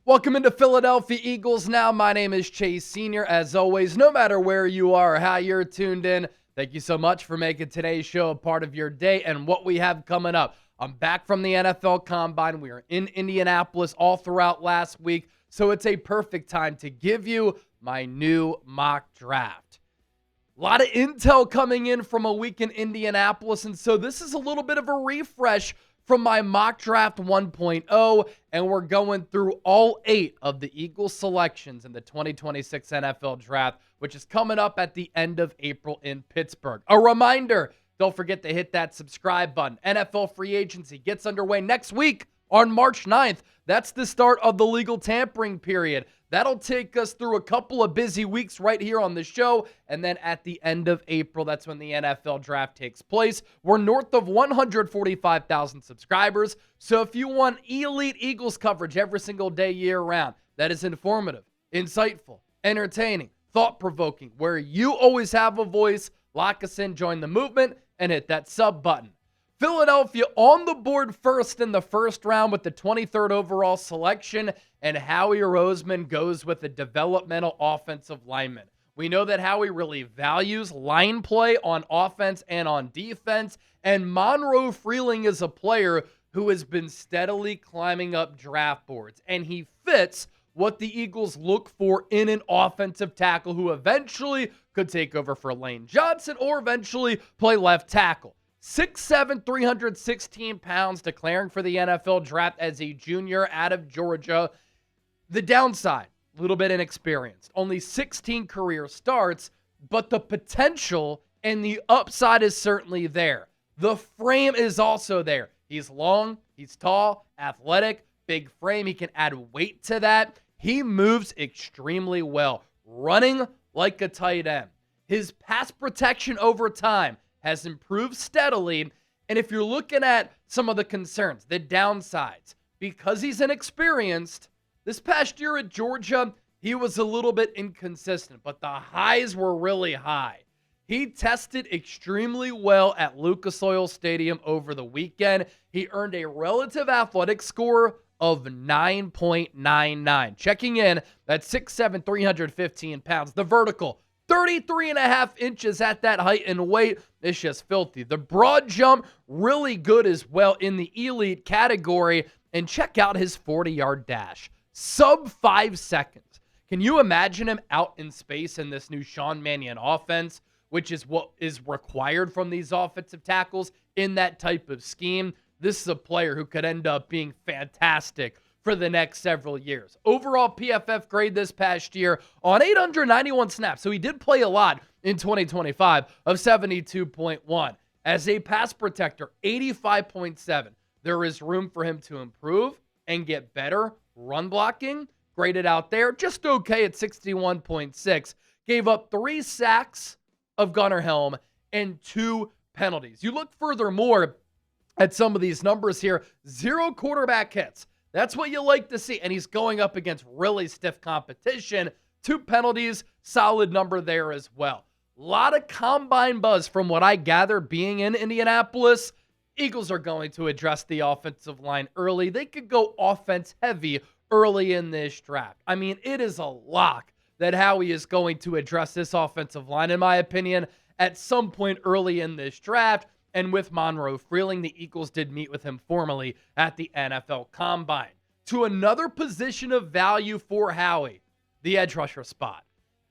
Welcome into Philadelphia Eagles Now. My name is Chase Sr. As always, no matter where you are or how you're tuned in, thank you so much for making today's show a part of your day and what we have coming up. I'm back from the NFL Combine. We are in Indianapolis all throughout last week, so it's a perfect time to give you my new mock draft. A lot of intel coming in from a week in Indianapolis, and so this is a little bit of a refresh from my mock draft 1.0, and we're going through all 8 of the Eagles selections in the 2026 NFL Draft, which is coming up at the end of April in Pittsburgh. A reminder, don't forget to hit that subscribe button. NFL free agency gets underway next week on March 9th. That's the start of the legal tampering period. That'll take us through a couple of busy weeks right here on the show. And then at the end of April, that's when the NFL Draft takes place. We're north of 145,000 subscribers. So if you want elite Eagles coverage every single day, year round, that is informative, insightful, entertaining, thought-provoking, where you always have a voice, lock us in, join the movement, and hit that sub button. Philadelphia on the board first in the first round with the 23rd overall selection, and Howie Roseman goes with a developmental offensive lineman. We know that Howie really values line play on offense and on defense, and Monroe Freeling is a player who has been steadily climbing up draft boards, and he fits what the Eagles look for in an offensive tackle who eventually could take over for Lane Johnson or eventually play left tackle. 6'7", 316 pounds, declaring for the NFL Draft as a junior out of Georgia. The downside, a little bit inexperienced. Only 16 career starts, but the potential and the upside is certainly there. The frame is also there. He's long, he's tall, athletic, big frame. He can add weight to that. He moves extremely well, running like a tight end. His pass protection over time has improved steadily. And if you're looking at some of the concerns, the downsides, because he's inexperienced, this past year at Georgia, he was a little bit inconsistent, but the highs were really high. He tested extremely well at Lucas Oil Stadium over the weekend. He earned a relative athletic score of 9.99. Checking in at 6'7", 315 pounds. The vertical, 33.5 inches at that height and weight. It's just filthy. The broad jump, really good as well in the elite category. And check out his 40-yard dash. Sub 5 seconds. Can you imagine him out in space in this new Sean Mannion offense, which is what is required from these offensive tackles in that type of scheme? This is a player who could end up being fantastic for the next several years. Overall PFF grade this past year on 891 snaps. So he did play a lot in 2025 of 72.1. As a pass protector, 85.7. There is room for him to improve and get better. Run blocking, graded out there, just okay at 61.6. Gave up 3 sacks of Gunnar Helm and 2 penalties. You look furthermore at some of these numbers here, 0 quarterback hits. That's what you like to see. And he's going up against really stiff competition. 2 penalties, solid number there as well. A lot of combine buzz from what I gather being in Indianapolis. Eagles are going to address the offensive line early. They could go offense heavy early in this draft. I mean, it is a lock that Howie is going to address this offensive line, in my opinion, at some point early in this draft. And with Monroe Freeling, the Eagles did meet with him formally at the NFL Combine. To another position of value for Howie, the edge rusher spot.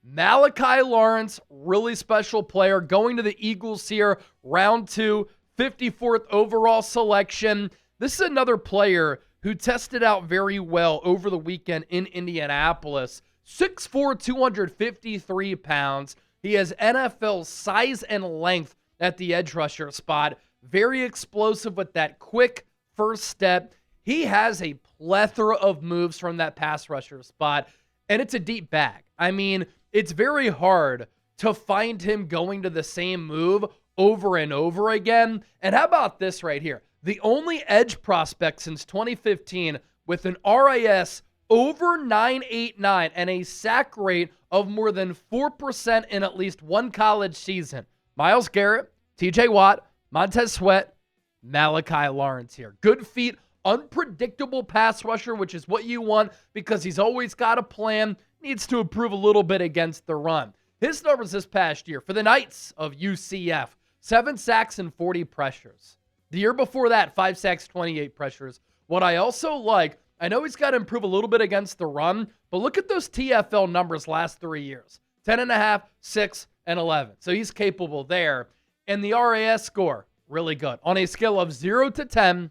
Malachi Lawrence, really special player, going to the Eagles here, round 2, 54th overall selection. This is another player who tested out very well over the weekend in Indianapolis. 6'4", 253 pounds. He has NFL size and length at the edge rusher spot. Very explosive with that quick first step. He has a plethora of moves from that pass rusher spot, and it's a deep bag. I mean, it's very hard to find him going to the same move over and over again. And how about this right here? The only edge prospect since 2015 with an RAS over 9.89 and a sack rate of more than 4% in at least one college season. Myles Garrett, TJ Watt, Montez Sweat, Malachi Lawrence here. Good feet Unpredictable pass rusher, which is what you want because he's always got a plan. Needs to improve a little bit against the run. His numbers this past year for the Knights of UCF, 7 sacks and 40 pressures. The year before that, 5 sacks, 28 pressures. What I also like, I know he's got to improve a little bit against the run, but look at those TFL numbers last 3 years. 10.5, 6, and 11. So he's capable there. And the RAS score, really good. On a scale of 0 to 10,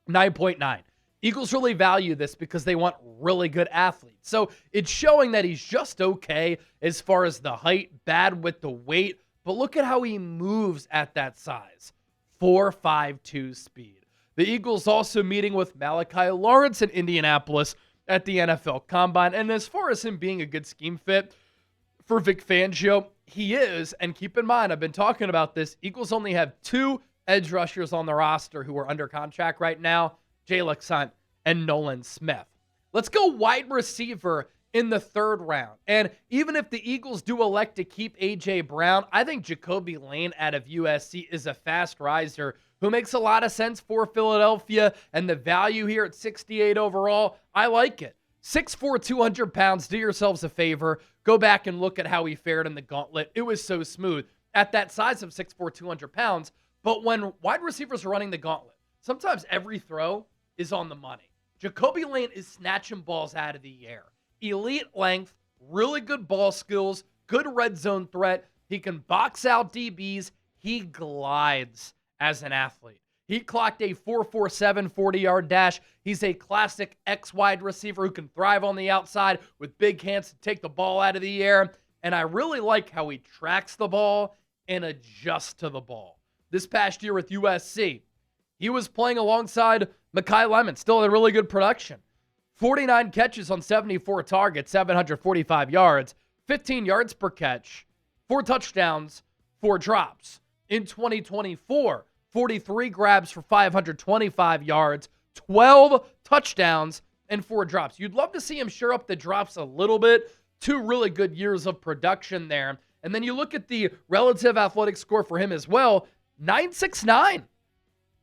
9.9. Eagles really value this because they want really good athletes. So it's showing that he's just okay as far as the height, bad with the weight. But look at how he moves at that size. 4.52 speed. The Eagles also meeting with Malachi Lawrence in Indianapolis at the NFL Combine. And as far as him being a good scheme fit for Vic Fangio, he is. And keep in mind, I've been talking about this. Eagles only have 2 edge rushers on the roster who are under contract right now. Jalen Hunt and Nolan Smith. Let's go wide receiver in the 3rd round. And even if the Eagles do elect to keep A.J. Brown, I think Jacoby Lane out of USC is a fast riser who makes a lot of sense for Philadelphia. And the value here at 68 overall, I like it. 6'4", 200 pounds. Do yourselves a favor. Go back and look at how he fared in the gauntlet. It was so smooth. At that size of 6'4", 200 pounds, but when wide receivers are running the gauntlet, sometimes every throw is on the money. Jacoby Lane is snatching balls out of the air. Elite length, really good ball skills, good red zone threat. He can box out DBs. He glides as an athlete. He clocked a 4.47 40-yard dash. He's a classic X wide receiver who can thrive on the outside with big hands to take the ball out of the air. And I really like how he tracks the ball and adjusts to the ball. This past year with USC, he was playing alongside Mekhi Lemon, still had really good production. 49 catches on 74 targets, 745 yards, 15 yards per catch, 4 touchdowns, 4 drops. In 2024, 43 grabs for 525 yards, 12 touchdowns, and 4 drops. You'd love to see him shore up the drops a little bit. 2 really good years of production there. And then you look at the relative athletic score for him as well, 9.69.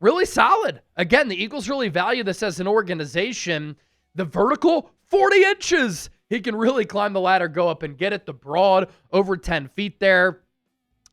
Really solid. Again, the Eagles really value this as an organization. The vertical, 40 inches. He can really climb the ladder, go up and get it. The broad, over 10 feet there.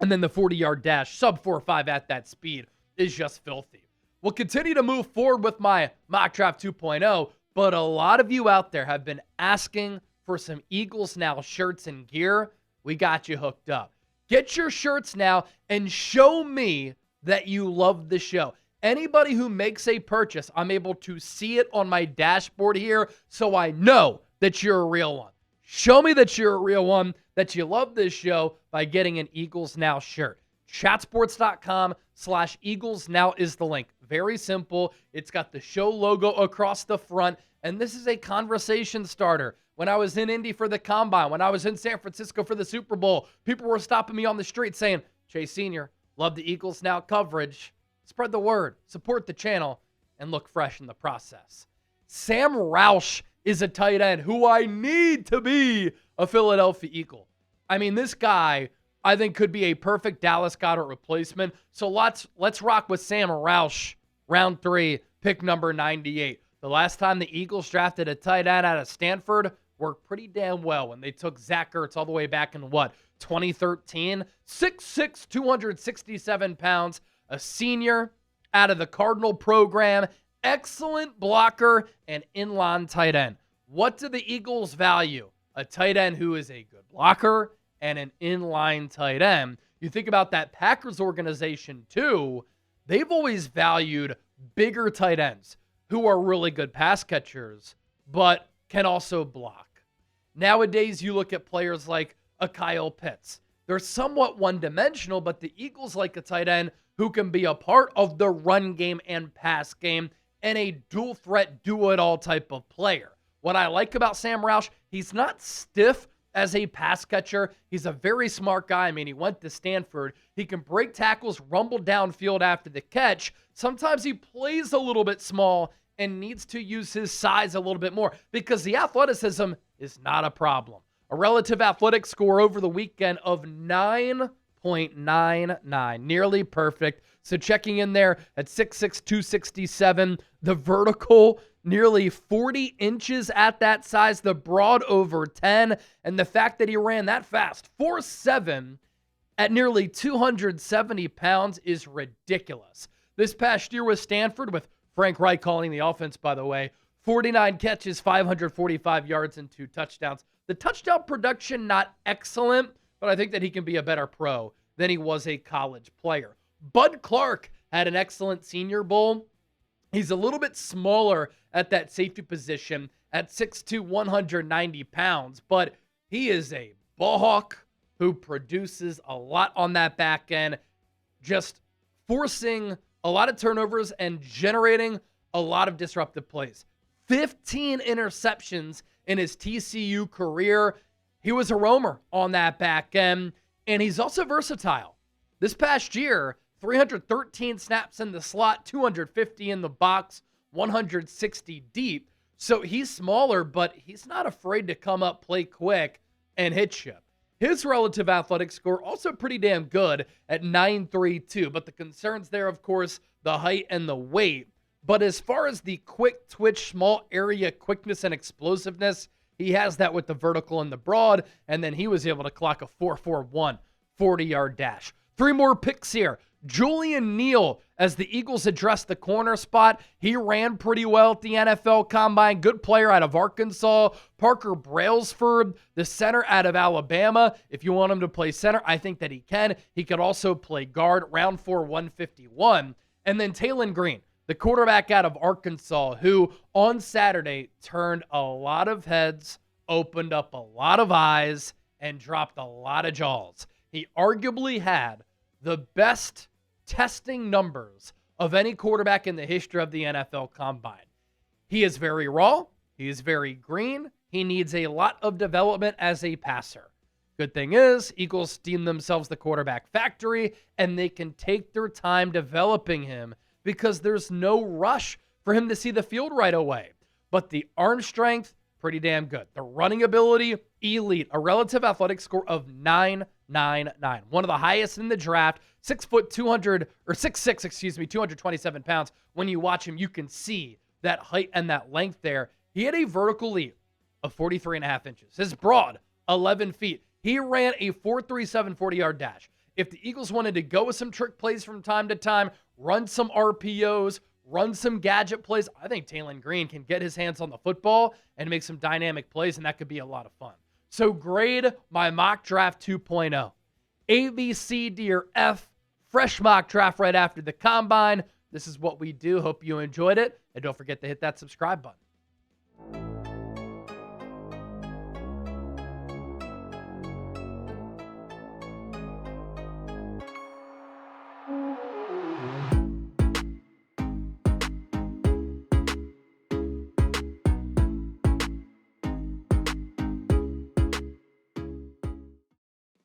And then the 40-yard dash, sub 4.5 at that speed, is just filthy. We'll continue to move forward with my mock draft 2.0, but a lot of you out there have been asking for some Eagles Now shirts and gear. We got you hooked up. Get your shirts now and show me that you love the show. Anybody who makes a purchase, I'm able to see it on my dashboard here so I know that you're a real one. Show me that you're a real one, that you love this show by getting an Eagles Now shirt. Chatsports.com/Eagles Now is the link. Very simple. It's got the show logo across the front, and this is a conversation starter. When I was in Indy for the Combine, when I was in San Francisco for the Super Bowl, people were stopping me on the street saying, Chase Sr., love the Eagles Now coverage. Spread the word, support the channel, and look fresh in the process. Sam Roush is a tight end who I need to be a Philadelphia Eagle. I mean, this guy, I think, could be a perfect Dallas Goedert replacement. So let's rock with Sam Roush, round 3, pick number 98. The last time the Eagles drafted a tight end out of Stanford worked pretty damn well when they took Zach Ertz all the way back in, 2013? 6'6", 267 pounds. A senior out of the Cardinal program, excellent blocker and inline tight end. What do the Eagles value? A tight end who is a good blocker and an inline tight end. You think about that Packers organization too, they've always valued bigger tight ends who are really good pass catchers, but can also block. Nowadays, you look at players like a Kyle Pitts. They're somewhat one-dimensional, but the Eagles like a tight end who can be a part of the run game and pass game and a dual threat, do-it-all type of player. What I like about Sam Roush, he's not stiff as a pass catcher. He's a very smart guy. I mean, he went to Stanford. He can break tackles, rumble downfield after the catch. Sometimes he plays a little bit small and needs to use his size a little bit more because the athleticism is not a problem. A relative athletic score over the weekend of 9 4.99, nearly perfect. So checking in there at 6'6", 267, the vertical nearly 40 inches at that size, the broad over 10, and the fact that he ran that fast, 4.7 at nearly 270 pounds is ridiculous. This past year with Stanford, with Frank Reich calling the offense, by the way, 49 catches, 545 yards, and 2 touchdowns. The touchdown production, not excellent, but I think that he can be a better pro than he was a college player. Bud Clark had an excellent Senior Bowl. He's a little bit smaller at that safety position at 6'2", 190 pounds, but he is a ball hawk who produces a lot on that back end, just forcing a lot of turnovers and generating a lot of disruptive plays. 15 interceptions in his TCU career. He was a roamer on that back end, and he's also versatile. This past year, 313 snaps in the slot, 250 in the box, 160 deep. So he's smaller, but he's not afraid to come up, play quick, and hit you. His relative athletic score also pretty damn good at 9.32, but the concerns there, of course, the height and the weight. But as far as the quick twitch, small area quickness and explosiveness, he has that with the vertical and the broad, and then he was able to clock a 4.41 40-yard dash. 3 more picks here. Julian Neal, as the Eagles addressed the corner spot, he ran pretty well at the NFL Combine. Good player out of Arkansas. Parker Brailsford, the center out of Alabama. If you want him to play center, I think that he can. He could also play guard, round 4, 151. And then Taylen Green, the quarterback out of Arkansas, who on Saturday turned a lot of heads, opened up a lot of eyes, and dropped a lot of jaws. He arguably had the best testing numbers of any quarterback in the history of the NFL Combine. He is very raw. He is very green. He needs a lot of development as a passer. Good thing is, Eagles deem themselves the quarterback factory, and they can take their time developing him because there's no rush for him to see the field right away. But the arm strength, pretty damn good. The running ability, elite. A relative athletic score of 9.99. One of the highest in the draft. 6'2", 227 pounds. When you watch him, you can see that height and that length there. He had a vertical leap of 43.5 inches. His broad, 11 feet. He ran a 4.37 40-yard dash. If the Eagles wanted to go with some trick plays from time to time, run some RPOs, run some gadget plays, I think Taylen Green can get his hands on the football and make some dynamic plays, and that could be a lot of fun. So grade my mock draft 2.0. A, B, C, D, or F. Fresh mock draft right after the Combine. This is what we do. Hope you enjoyed it. And don't forget to hit that subscribe button.